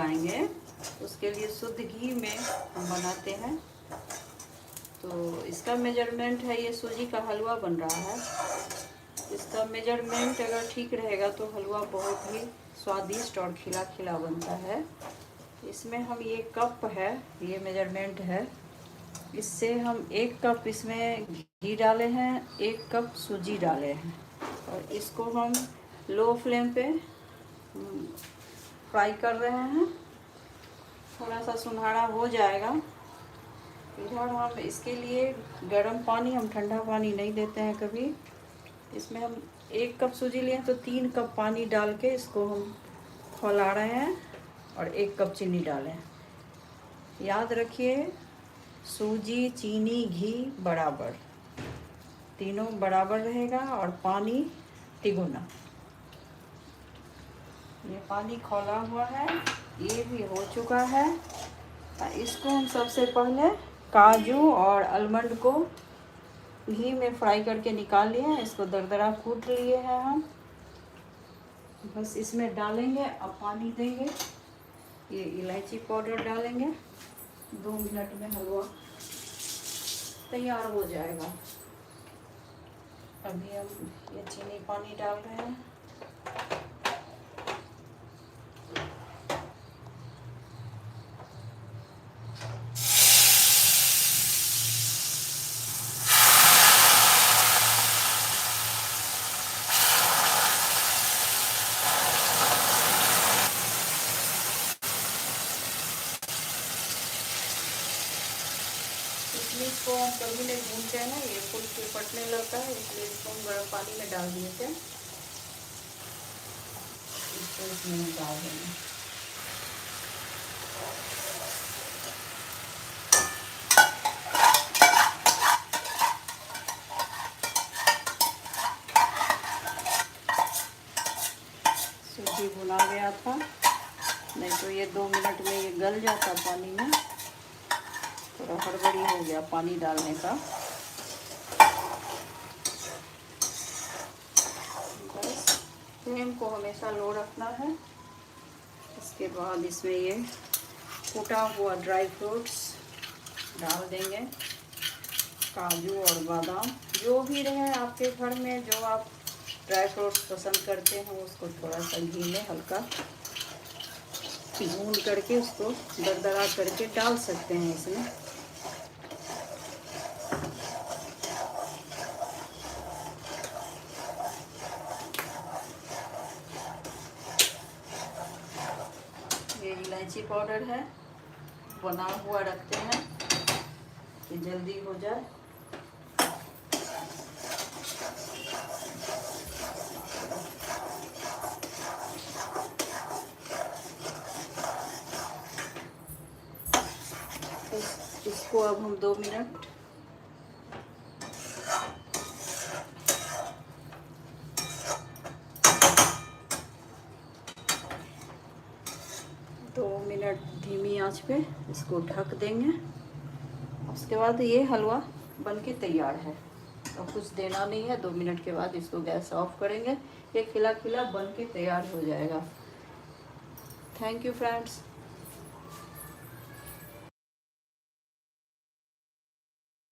लगाएंगे, उसके लिए शुद्ध घी में हम बनाते हैं। तो इसका मेजरमेंट है, ये सूजी का हलवा बन रहा है, इसका मेजरमेंट अगर ठीक रहेगा तो हलवा बहुत ही स्वादिष्ट और खिला खिला बनता है। इसमें हम ये कप है, ये मेजरमेंट है, इससे हम 1 कप इसमें घी डाले हैं, 1 कप सूजी डाले हैं, और इसको हम लो फ्लेम पे फ्राई कर रहे हैं। थोड़ा सा सुनहरा हो जाएगा। इधर हम इसके लिए गर्म पानी, हम ठंडा पानी नहीं देते हैं कभी। इसमें हम 1 कप सूजी लिए तो 3 कप पानी डाल के इसको हम खौला रहे हैं, और 1 कप चीनी डालें। याद रखिए, सूजी, चीनी, घी बराबर, तीनों बराबर रहेगा, और पानी तिगुना। ये पानी खौला हुआ है, ये भी हो चुका है। इसको हम सबसे पहले काजू और आलमंड को घी में फ्राई करके निकाल लिए हैं, इसको दरदरा कूट लिए हैं हम। बस इसमें डालेंगे, अब पानी देंगे, ये इलायची पाउडर डालेंगे। 2 मिनट में हलवा तैयार हो जाएगा। अभी हम ये चीनी पानी डाल रहे हैं। इसलिए इसको हम कभी नहीं भूनते हैं ना, ये फूल के फटने लगता है, इसलिए इसको हम गर्म पानी में डाल दिए थे। इसको इसमें डाल देंगे। सूजी भुना गया था, नहीं तो ये 2 मिनट में ये गल जाता पानी में। थोड़ा हड़बड़ी हो गया पानी डालने का। बस फ्लेम को हमेशा लो रखना है। इसके बाद इसमें ये कूटा हुआ ड्राई फ्रूट्स डाल देंगे, काजू और बादाम, जो भी रहे आपके घर में, जो आप ड्राई फ्रूट्स पसंद करते हैं उसको थोड़ा सा घी में हल्का भून करके उसको दरदरा करके डाल सकते हैं इसमें। ये इलायची पाउडर है, बना हुआ रखते हैं कि जल्दी हो जाए। इसको अब हम 2 मिनट धीमी आंच पे इसको ढक देंगे। उसके बाद ये हलवा बनके तैयार है, तो कुछ देना नहीं है। 2 मिनट के बाद इसको गैस ऑफ करेंगे, ये खिला खिला बनके तैयार हो जाएगा। Thank you friends.